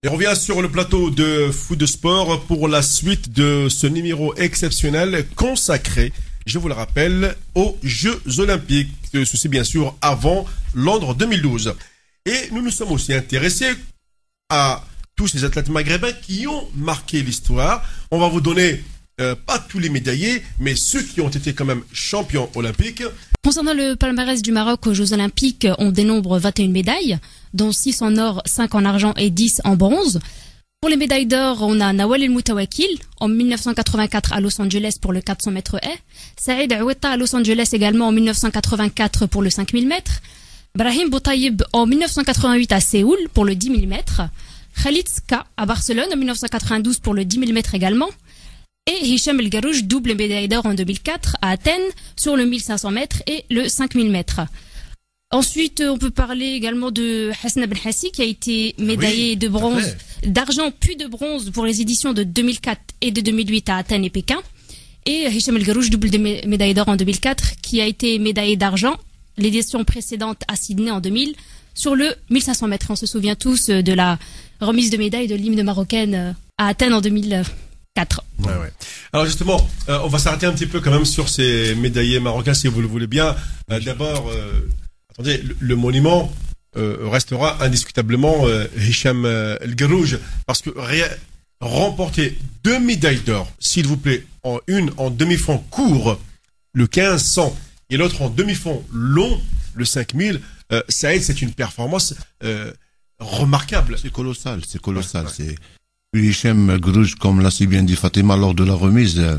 Et on revient sur le plateau de Foot de Sport pour la suite de ce numéro exceptionnel consacré, je vous le rappelle, aux Jeux Olympiques. Ceci bien sûr avant Londres 2012. Et nous nous sommes aussi intéressés à tous ces athlètes maghrébins qui ont marqué l'histoire. On va vous donner pas tous les médaillés, mais ceux qui ont été quand même champions olympiques. Concernant le palmarès du Maroc aux Jeux Olympiques, on dénombre 21 médailles, dont 6 en or, 5 en argent et 10 en bronze. Pour les médailles d'or, on a Nawal El Moutawakil en 1984 à Los Angeles pour le 400 mètres haies, Saïd Aouetta à Los Angeles également en 1984 pour le 5000 mètres, Brahim Boutayeb en 1988 à Séoul pour le 10 000 mètres, Khalid Ska à Barcelone en 1992 pour le 10 000 mètres également, et Hicham El Garouj, double médaille d'or en 2004 à Athènes sur le 1500 mètres et le 5000 mètres. Ensuite, on peut parler également de Hassan Ben Hassi qui a été médaillé de bronze, d'argent puis de bronze pour les éditions de 2004 et de 2008 à Athènes et Pékin. Et Hicham El Garouj, double médaille d'or en 2004, qui a été médaillé d'argent l'édition précédente à Sydney en 2000 sur le 1500 mètres. On se souvient tous de la remise de médaille de l'hymne marocaine à Athènes en 2004. Ouais. Alors justement, on va s'arrêter un petit peu quand même sur ces médaillés marocains si vous le voulez bien. D'abord, attendez, le monument restera indiscutablement Hicham El Garouj parce que remporter 2 médailles d'or, s'il vous plaît, une en demi-fond court, le 1500, et l'autre en demi-fond long, le 5000, c'est une performance remarquable. C'est colossal. Ouais. C'est Hicham El Garouj, comme l'a si bien dit Fatima lors de la remise de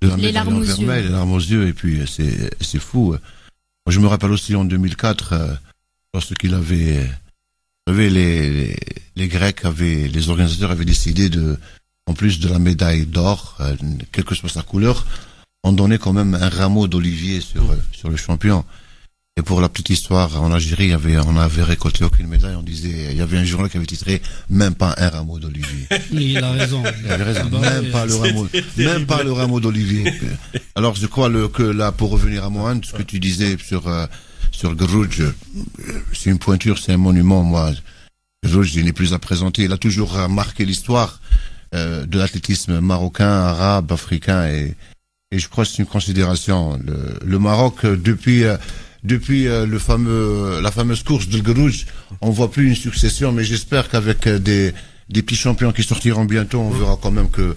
la médaille en vermeil, les larmes aux yeux, et puis c'est fou. Moi, je me rappelle aussi en 2004, lorsqu'il avait, les Grecs les organisateurs avaient décidé en plus de la médaille d'or, quelle que soit sa couleur, on donnait quand même un rameau d'olivier sur le champion. Et pour la petite histoire, en Algérie, on avait récolté aucune médaille. On disait, il y avait un journal qui avait titré même pas un rameau d'olivier. Il a raison. Il avait raison. Même pas le rameau d'olivier. Alors, je crois que là, pour revenir à Mohamed, ce que tu disais sur Garouj, c'est une pointure, c'est un monument. Moi, Garouj, il n'est plus à présenter. Il a toujours marqué l'histoire de l'athlétisme marocain, arabe, africain, et je crois que c'est une considération. Le Maroc, depuis la fameuse course de Garouj, on voit plus une succession, mais j'espère qu'avec des petits champions qui sortiront bientôt, on verra quand même que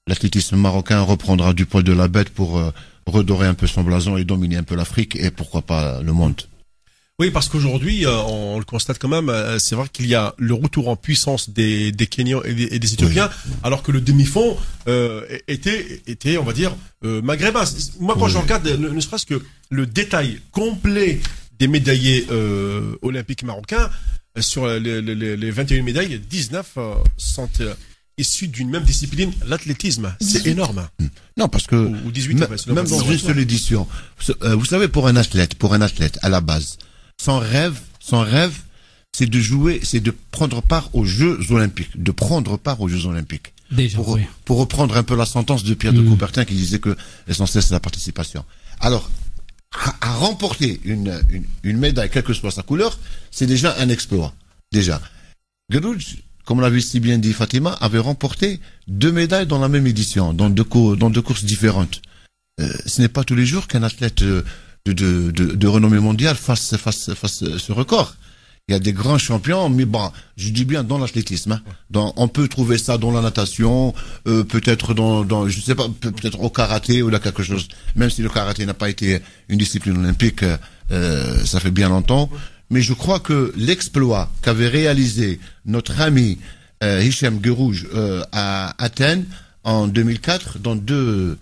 l'athlétisme marocain reprendra du poil de la bête pour redorer un peu son blason et dominer un peu l'Afrique et pourquoi pas le monde. Oui, parce qu'aujourd'hui, on le constate quand même, c'est vrai qu'il y a le retour en puissance des Kenyans et des Éthiopiens, alors que le demi-fond était, on va dire, maghrébin. Moi, quand je regarde, ne serait-ce que le détail complet des médaillés olympiques marocains, sur les 21 médailles, 19 sont issus d'une même discipline, l'athlétisme. C'est énorme. Non, parce que ou 18, même dans une seule édition, vous savez, pour un athlète, à la base, son rêve, c'est de jouer, c'est de prendre part aux Jeux Olympiques, Déjà, pour reprendre un peu la sentence de Pierre de Coubertin qui disait que l'essentiel c'est la participation. Alors, à remporter une médaille, quelle que soit sa couleur, c'est déjà un exploit. Déjà. Garouj, comme l'avait si bien dit Fatima, avait remporté 2 médailles dans la même édition, dans deux courses différentes. Ce n'est pas tous les jours qu'un athlète de renommée mondiale fasse ce record. Il y a des grands champions, mais bon, je dis bien dans l'athlétisme. On peut trouver ça dans la natation, peut-être je sais pas, peut-être au karaté ou là quelque chose. Même si le karaté n'a pas été une discipline olympique, ça fait bien longtemps. Mais je crois que l'exploit qu'avait réalisé notre ami Hicham Garouj à Athènes en 2004, dans deux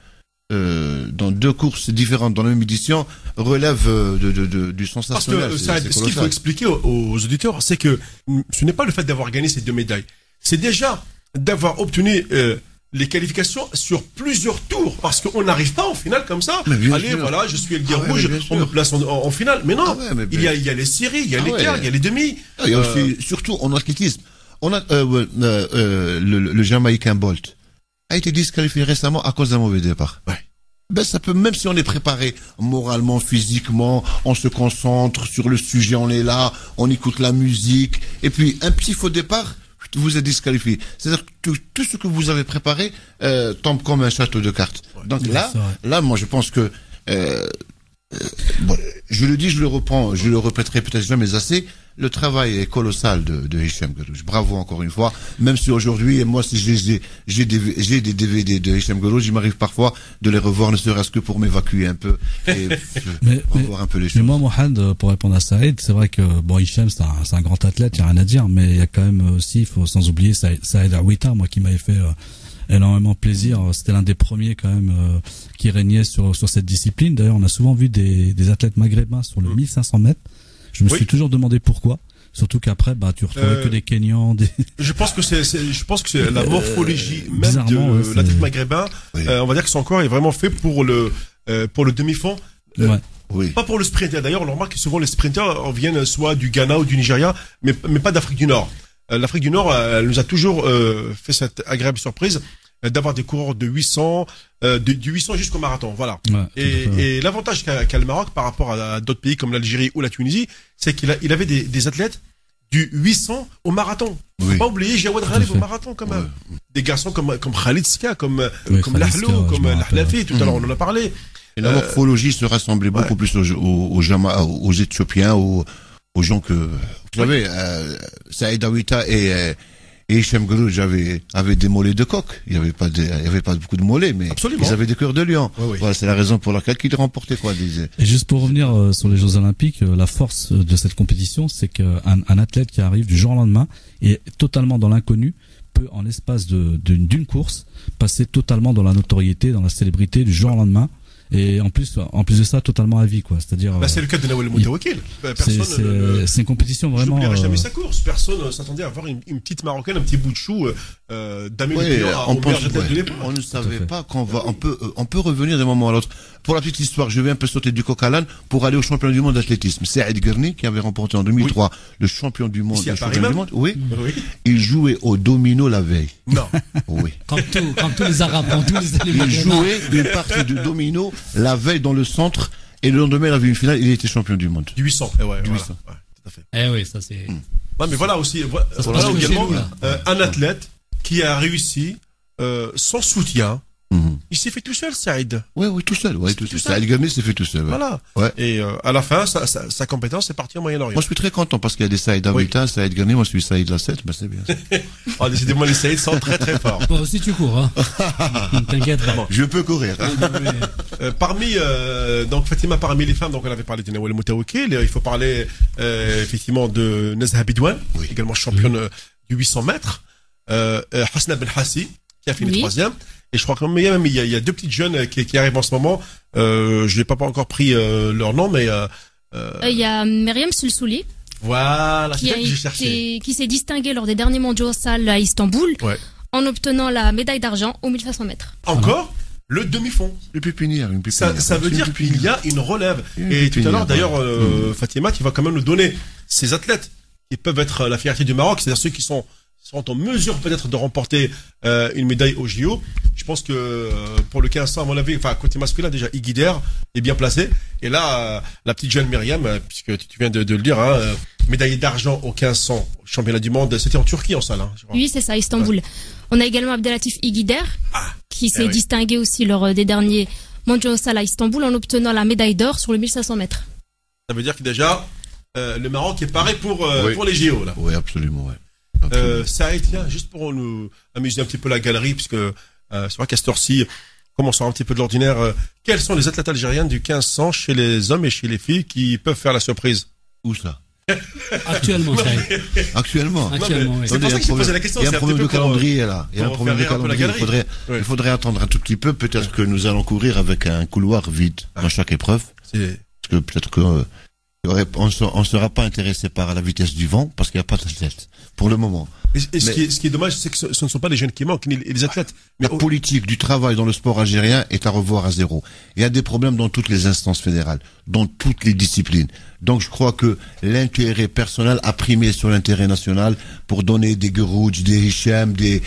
courses différentes dans la même édition, relève du sensationnel. Parce que ce qu'il faut expliquer aux auditeurs, c'est que ce n'est pas le fait d'avoir gagné ces 2 médailles, c'est déjà d'avoir obtenu les qualifications sur plusieurs tours, parce qu'on n'arrive pas en finale comme ça. Allez, voilà, je suis El Garouj, on me place en finale. Mais non, il y a les séries, il y a les quarts, il y a les demi. Il y a aussi, surtout en athlétisme, on a le Jamaïcain Bolt a été disqualifié récemment à cause d'un mauvais départ. Ben, ça peut, même si on est préparé moralement, physiquement, on se concentre sur le sujet, on est là, on écoute la musique, et puis un petit faux départ vous êtes disqualifié. C'est-à-dire que tout ce que vous avez préparé tombe comme un château de cartes. Donc là, moi je pense que bon, je le dis, je le répéterai peut-être jamais assez. Le travail est colossal de Hicham Guerrouj. Bravo encore une fois. Même si aujourd'hui, moi, si j'ai des DVD de Hicham Guerrouj, il m'arrive parfois de les revoir, ne serait-ce que pour m'évacuer un peu et revoir un peu les choses. Mais moi, Mohamed, pour répondre à Saïd, c'est vrai que bon, Hicham, c'est un grand athlète, il y a rien à dire, mais il y a quand même aussi, il faut sans oublier Saïd Aouita, moi, qui m'avait fait énormément plaisir. C'était l'un des premiers quand même qui régnait sur cette discipline. D'ailleurs, on a souvent vu des athlètes maghrébins sur le 1500 mètres. Je me suis toujours demandé pourquoi. Surtout qu'après, tu retrouvais que des Kenyans, Je pense que c'est la morphologie même de l'athlète maghrébin. Oui. On va dire que son corps est vraiment fait pour le demi-fond. Oui. Pas pour le sprint. D'ailleurs, on remarque que souvent les sprinters viennent soit du Ghana ou du Nigeria, mais pas d'Afrique du Nord. L'Afrique du Nord, elle nous a toujours fait cette agréable surprise d'avoir des coureurs de 800, du 800 jusqu'au marathon, voilà. Ouais, et l'avantage qu'a le Maroc par rapport à d'autres pays comme l'Algérie ou la Tunisie, c'est qu'il avait des athlètes du 800 au marathon. Faut pas oublier Jawad Khalif au marathon quand même. Des garçons comme Khalid Ska, comme Lahlou, comme Lahlafi, tout à l'heure on en a parlé. Et la morphologie se rassemblait beaucoup plus aux Éthiopiens, aux gens que, vous savez, Saïd Aouita et Hicham Guerrouj avaient des mollets de coq. Il y avait pas beaucoup de mollets, mais absolument. Ils avaient des cœurs de lion. Oui. Voilà, c'est la raison pour laquelle ils remportaient quoi. Et juste pour revenir sur les Jeux Olympiques, la force de cette compétition, c'est qu'un athlète qui arrive du jour au lendemain et totalement dans l'inconnu peut, en l'espace d'une course, passer totalement dans la notoriété, dans la célébrité du jour au lendemain. Et en plus de ça, totalement à vie, quoi. C'est-dire. C'est le cas de Nawal Moutawakil. C'est une compétition vraiment. J'oublierai jamais sa course. Personne s'attendait à avoir une petite marocaine, un petit bout de chou, d'Amélie on ne savait pas on peut revenir d'un moment à l'autre. Pour la petite histoire, je vais un peu sauter du coq à l'âne pour aller au championnat du monde d'athlétisme. Saïd Guerni, qui avait remporté en 2003 le champion du monde. Oui. Il jouait au domino la veille. Non. Oui. Comme tous les Arabes, comme tous les éléments. Il jouait une partie de domino la veille dans le centre et le lendemain il avait une finale, il était champion du monde. Du 800. Du 800. Ouais, tout à fait. Oui, ça c'est. Ouais, mais voilà aussi, voilà également un athlète qui a réussi sans soutien. Il s'est fait tout seul, Saïd. Oui, tout seul. Saïd Guerni s'est fait tout seul. Ouais. Voilà. Ouais. Et à la fin, sa compétence est partie au Moyen-Orient. Moi, je suis très content parce qu'il y a des Saïd Aouita, Saïd Guerni, moi je suis Saïd Lassette, c'est bien. Décidément, les Saïd sont très très forts. Toi aussi, tu cours, hein. T'inquiète pas. Je peux courir. Donc Fatima, parmi les femmes, donc on avait parlé de Nawal Moutawakil. Il faut parler effectivement de Nezha Bidouane, également championne du 800 mètres. Hasna Ben Hassi, qui a fini troisième. Et je crois qu'il y a deux petites jeunes qui arrivent en ce moment. Je n'ai pas encore pris leur nom, mais il y a Myriam Sulsouli. Voilà, c'est ça que j'ai cherché. Qui s'est distinguée lors des derniers mondiaux salles à Istanbul, en obtenant la médaille d'argent aux 1500 mètres. Encore le demi-fond. Le pépinière, une pépinière. Ça veut dire qu'il y a une relève. Et tout à l'heure, d'ailleurs, Fatima, qui va quand même nous donner ces athlètes qui peuvent être la fierté du Maroc, c'est-à-dire ceux qui seront en mesure peut-être de remporter une médaille au JO. Je pense que pour le 1500, à mon avis, enfin côté masculin déjà, Iguider est bien placé. Et là, la petite jeune Myriam, puisque tu viens de le dire, médaillée d'argent au 1500 championnat du monde, c'était en Turquie en salle. Oui, c'est ça, Istanbul. Ouais. On a également Abdelatif Iguider, qui s'est distingué aussi lors des derniers mondiaux salles à Istanbul en obtenant la médaille d'or sur le 1500 mètres. Ça veut dire que déjà, le Maroc est paré pour les JO là. Oui, absolument, ouais. Saïd, tiens, juste pour nous amuser un petit peu la galerie, puisque c'est vrai qu'à cette heure-ci, comme on sort un petit peu de l'ordinaire, quels sont les athlètes algériens du 1500 chez les hommes et chez les filles qui peuvent faire la surprise? Où ça? Actuellement, Saïd. Actuellement, oui. C'est pour ça que j'ai posé la question. Il y a un problème de calendrier là. Il y a un problème de calendrier. Il faudrait attendre un tout petit peu. Peut-être que nous allons courir avec un couloir vide dans chaque épreuve. Parce que peut-être que on sera pas intéressé par la vitesse du vent parce qu'il n'y a pas d'athlètes pour le moment. Ce qui est dommage, c'est que ce ne sont pas les jeunes qui manquent, ni les athlètes. Mais la politique du travail dans le sport algérien est à revoir à zéro. Il y a des problèmes dans toutes les instances fédérales, dans toutes les disciplines. Donc je crois que l'intérêt personnel a primé sur l'intérêt national pour donner des Guerrouj, des Hicham, des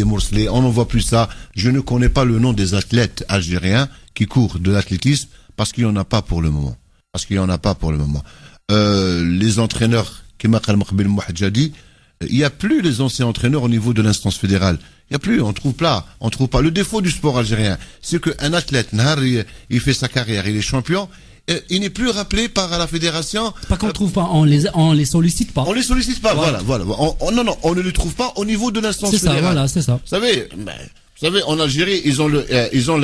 Moursley. On n'en voit plus ça. Je ne connais pas le nom des athlètes algériens qui courent de l'athlétisme parce qu'il n'y en a pas pour le moment. Les entraîneurs, Kema Khalmaqbil Mouhadjadi, il n'y a plus les anciens entraîneurs au niveau de l'instance fédérale. Il n'y a plus, on trouve pas. Le défaut du sport algérien, c'est qu'un athlète, il fait sa carrière, il est champion, il n'est plus rappelé par la fédération. C'est pas qu'on trouve pas, on les sollicite pas. On les sollicite pas, voilà. On ne les trouve pas au niveau de l'instance fédérale. C'est ça, voilà, c'est ça. Vous savez, en Algérie, ils ont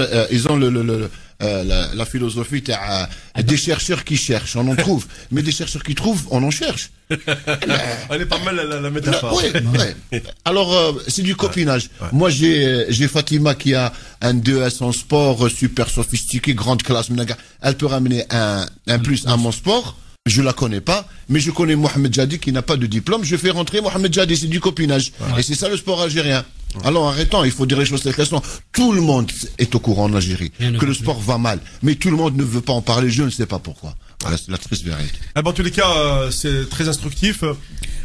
la philosophie des chercheurs qui cherchent, on en trouve. Mais des chercheurs qui trouvent, on en cherche. Elle est pas mal la métaphore. Ouais. Alors, c'est du copinage. Ouais. Moi, j'ai Fatima qui a un 2S en sport, super sophistiqué, grande classe. Elle peut ramener un plus à mon sport. Je la connais pas, mais je connais Mohamed Jadi qui n'a pas de diplôme. Je fais rentrer Mohamed Jadi, c'est du copinage. Ouais. Et c'est ça le sport algérien. Alors arrêtons, il faut dire les choses telles qu'elles sont. Tout le monde est au courant en Algérie que le sport va mal, mais tout le monde ne veut pas en parler. Je ne sais pas pourquoi. Voilà, c'est la triste vérité. En tous les cas, c'est très instructif.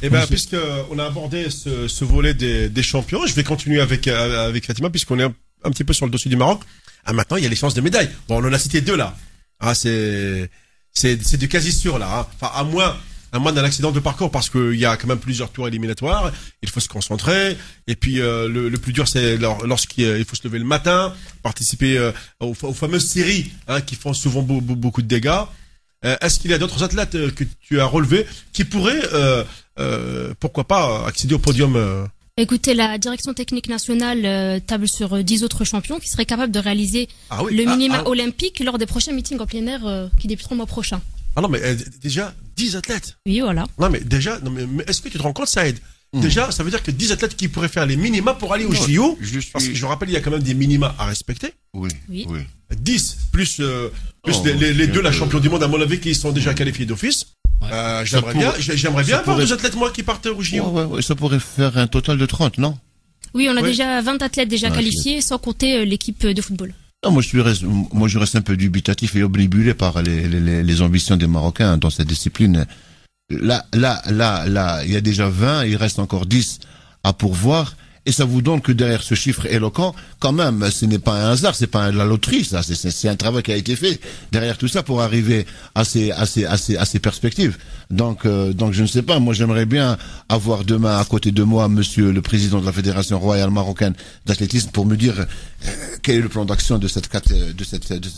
Et ben, puisque on a abordé ce volet des champions, je vais continuer avec Fatima, puisqu'on est un petit peu sur le dossier du Maroc. Ah, maintenant, il y a les chances de médailles. Bon, on en a cité 2 là. Ah, c'est du quasi sûr là. Hein. Enfin, à moins d'un accident de parcours, parce qu'il y a quand même plusieurs tours éliminatoires, il faut se concentrer, et puis le plus dur c'est lorsqu'il faut se lever le matin, participer aux fameuses séries qui font souvent beaucoup de dégâts. Est-ce qu'il y a d'autres athlètes que tu as relevés qui pourraient, pourquoi pas, accéder au podium Écoutez, la direction technique nationale table sur 10 autres champions qui seraient capables de réaliser le minima olympique lors des prochains meetings en plein air qui débuteront le mois prochain. Ah non, mais déjà, 10 athlètes. Oui, voilà. Non, mais déjà, mais est-ce que tu te rends compte, Saïd? Déjà, ça veut dire que 10 athlètes qui pourraient faire les minima pour aller au JO. Parce que je rappelle, il y a quand même des minima à respecter. Oui. 10, plus les deux, la champion du monde, à mon avis, qui sont déjà qualifiés d'office. Ouais. J'aimerais bien avoir 2 athlètes, moi, qui partent au JO. Ouais, ça pourrait faire un total de 30, non? Oui, on a déjà 20 athlètes déjà qualifiés, sans compter l'équipe de football. Non, moi je reste un peu dubitatif et obnubilé par les ambitions des Marocains dans cette discipline. Là, il y a déjà 20, il reste encore 10 à pourvoir. Et ça vous donne que derrière ce chiffre éloquent, quand même, ce n'est pas un hasard, c'est pas la loterie, ça, c'est un travail qui a été fait derrière tout ça pour arriver à ces perspectives. Donc, je ne sais pas, moi j'aimerais bien avoir demain à côté de moi monsieur le président de la Fédération royale marocaine d'athlétisme pour me dire quel est le plan d'action de cette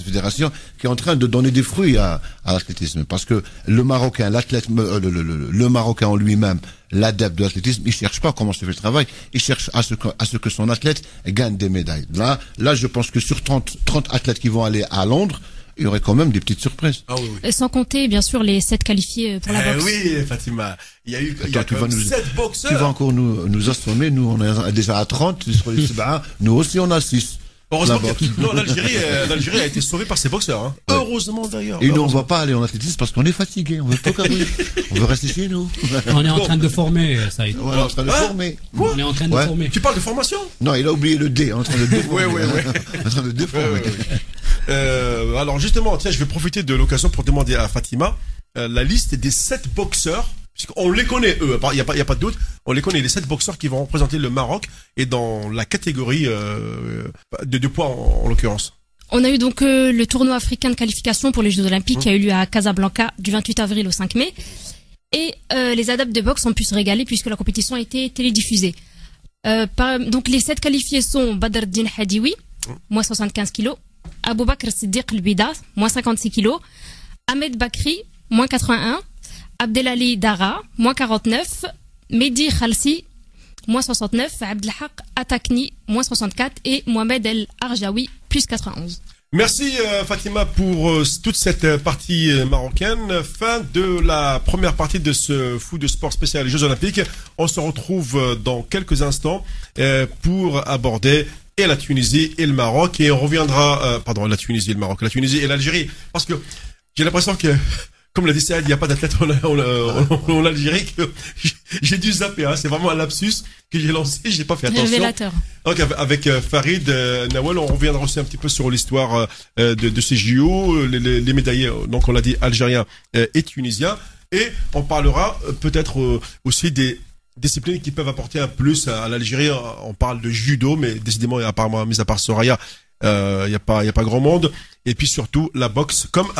fédération qui est en train de donner des fruits à l'athlétisme. Parce que le Marocain, l'athlète, le Marocain en lui-même, l'adepte de l'athlétisme, il cherche pas comment se fait le travail, il cherche à ce que son athlète gagne des médailles. Là, je pense que sur 30 athlètes qui vont aller à Londres, il y aurait quand même des petites surprises. Ah oui. Sans compter, bien sûr, les 7 qualifiés pour la boxe. Oui, Fatima. Il y a 7 boxeurs. Tu vas encore nous assommer. Nous, on est déjà à 30. Sur les nous aussi, on a 6. Heureusement que l'Algérie a été sauvée par ses boxeurs. Hein. Ouais. Heureusement d'ailleurs. Et nous, on ne va pas aller en athlétisme parce qu'on est fatigué. On veut pas courir. On veut rester chez nous. On est en train de former, ça y est. On est en train de former. Quoi? On est en train de former. Tu parles de formation? Non, il a oublié le D. On est en train de déformer. Oui. En train de déformer. Alors justement, tiens, je vais profiter de l'occasion pour demander à Fatima la liste des 7 boxeurs. On les connaît, eux, il n'y a pas de doute. On les connaît, les 7 boxeurs qui vont représenter le Maroc et dans la catégorie de poids en l'occurrence. On a eu donc le tournoi africain de qualification pour les Jeux Olympiques qui a eu lieu à Casablanca du 28 avril au 5 mai. Et les adeptes de boxe ont pu se régaler puisque la compétition a été télédiffusée. Donc les 7 qualifiés sont Badreddine Hadioui, moins 75 kilos. Aboubakr Siddiq Lbida, moins 56 kilos. Ahmed Bakri, moins 81. Abdelali Dara, moins 49, Mehdi Khalsi, moins 69, Abdelhaq Atakni, moins 64 et Mohamed El Arjaoui, plus 91. Merci Fatima pour toute cette partie marocaine. Fin de la première partie de ce Fou de sport spécial des Jeux Olympiques. On se retrouve dans quelques instants pour aborder et la Tunisie et le Maroc. Et on reviendra, la Tunisie et le Maroc, la Tunisie et l'Algérie. Parce que j'ai l'impression que comme l'a dit Saïd, il n'y a pas d'athlète en Algérie. J'ai dû zapper, hein. C'est vraiment un lapsus que j'ai lancé, j'ai pas fait attention. Révélateur. Donc avec Farid, Nawel, on reviendra aussi un petit peu sur l'histoire de ces JO, les médaillés, donc on l'a dit, algériens et tunisiens. Et on parlera peut-être aussi des disciplines qui peuvent apporter un plus à l'Algérie. On parle de judo, mais décidément, apparemment, mis à part Soraya, il y a pas grand monde. Et puis surtout, la boxe comme